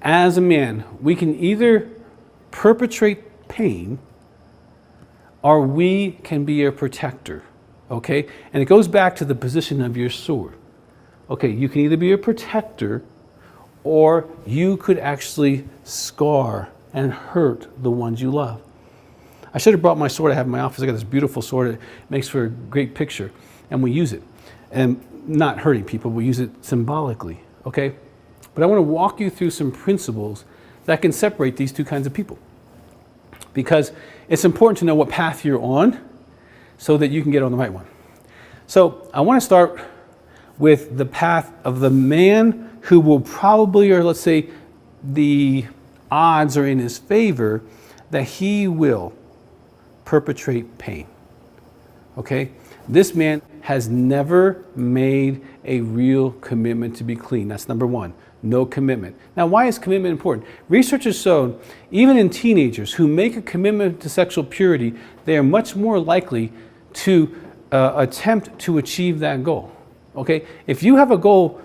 as a man, we can either perpetrate pain or we can be a protector, okay? And it goes back to the position of your sword. Okay, you can either be a protector or you could actually scar and hurt the ones you love. I should have brought my sword I have in my office. I got this beautiful sword. It makes for a great picture, and we use it. And not hurting people, we use it symbolically, okay? But I want to walk you through some principles that can separate these two kinds of people. Because it's important to know what path you're on so that you can get on the right one. So I want to start with the path of the man who will probably, or let's say the odds are in his favor, that he will perpetrate pain. Okay? This man has never made a real commitment to be clean. That's number one. No commitment. Now, why is commitment important? Research has shown, even in teenagers who make a commitment to sexual purity, they are much more likely to attempt to achieve that goal. Okay? If you have a goal,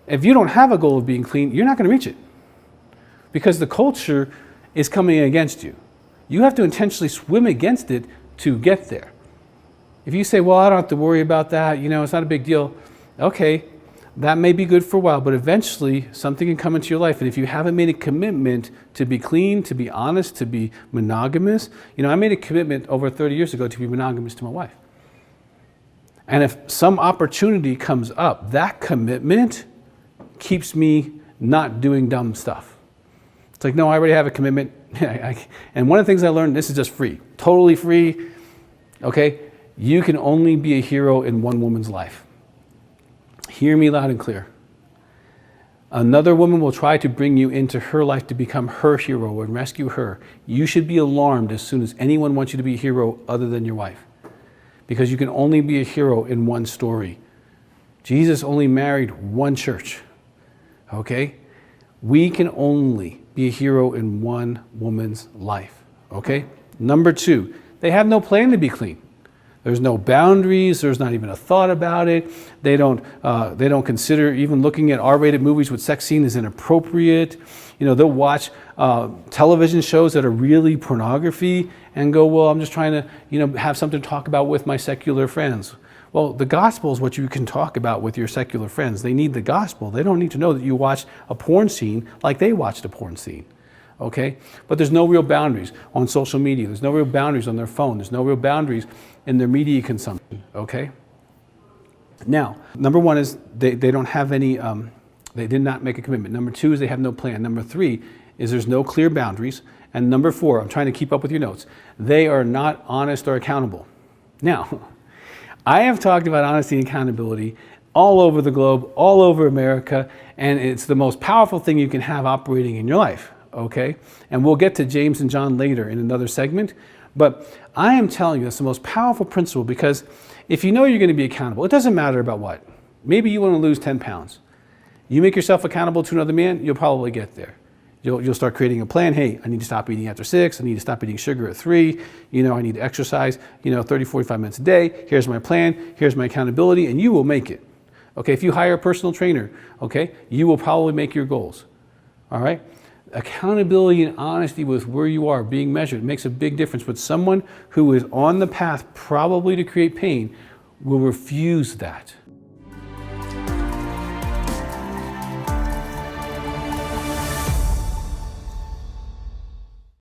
if you don't have a goal of being clean, you're not going to reach it. Because the culture is coming against you. You have to intentionally swim against it to get there. If you say, well, I don't have to worry about that, you know, it's not a big deal. Okay, that may be good for a while, but eventually something can come into your life. And if you haven't made a commitment to be clean, to be honest, to be monogamous, you know, I made a commitment over 30 years ago to be monogamous to my wife. And if some opportunity comes up, that commitment keeps me not doing dumb stuff. It's like, no, I already have a commitment. And one of the things I learned, this is just free, totally free, okay? You can only be a hero in one woman's life. Hear me loud and clear. Another woman will try to bring you into her life to become her hero and rescue her. You should be alarmed as soon as anyone wants you to be a hero other than your wife. Because you can only be a hero in one story. Jesus only married one church, okay? We can only be a hero in one woman's life, okay? Number two, they have no plan to be clean. There's no boundaries. There's not even a thought about it. They don't consider even looking at R-rated movies with sex scene is inappropriate. You know, they'll watch television shows that are really pornography and go, well, I'm just trying to, you know, have something to talk about with my secular friends. Well, the gospel is what you can talk about with your secular friends. They need the gospel. They don't need to know that you watched a porn scene like they watched a porn scene. Okay? But there's no real boundaries on social media. There's no real boundaries on their phone. There's no real boundaries in their media consumption. Okay? Now, number one is they don't have any, they did not make a commitment. Number two is they have no plan. Number three is there's no clear boundaries. And number four, I'm trying to keep up with your notes, they are not honest or accountable. Now, I have talked about honesty and accountability all over the globe, all over America, and it's the most powerful thing you can have operating in your life. Okay? And we'll get to James and John later in another segment. But I am telling you, it's the most powerful principle because if you know you're going to be accountable, it doesn't matter about what. Maybe you want to lose 10 pounds. You make yourself accountable to another man, you'll probably get there. You'll start creating a plan. Hey, I need to stop eating after 6. I need to stop eating sugar at 3. You know, I need to exercise, 30, 45 minutes a day. Here's my plan. Here's my accountability. And you will make it. Okay, if you hire a personal trainer, okay, you will probably make your goals. All right? Accountability and honesty with where you are being measured makes a big difference. But someone who is on the path probably to create pain will refuse that.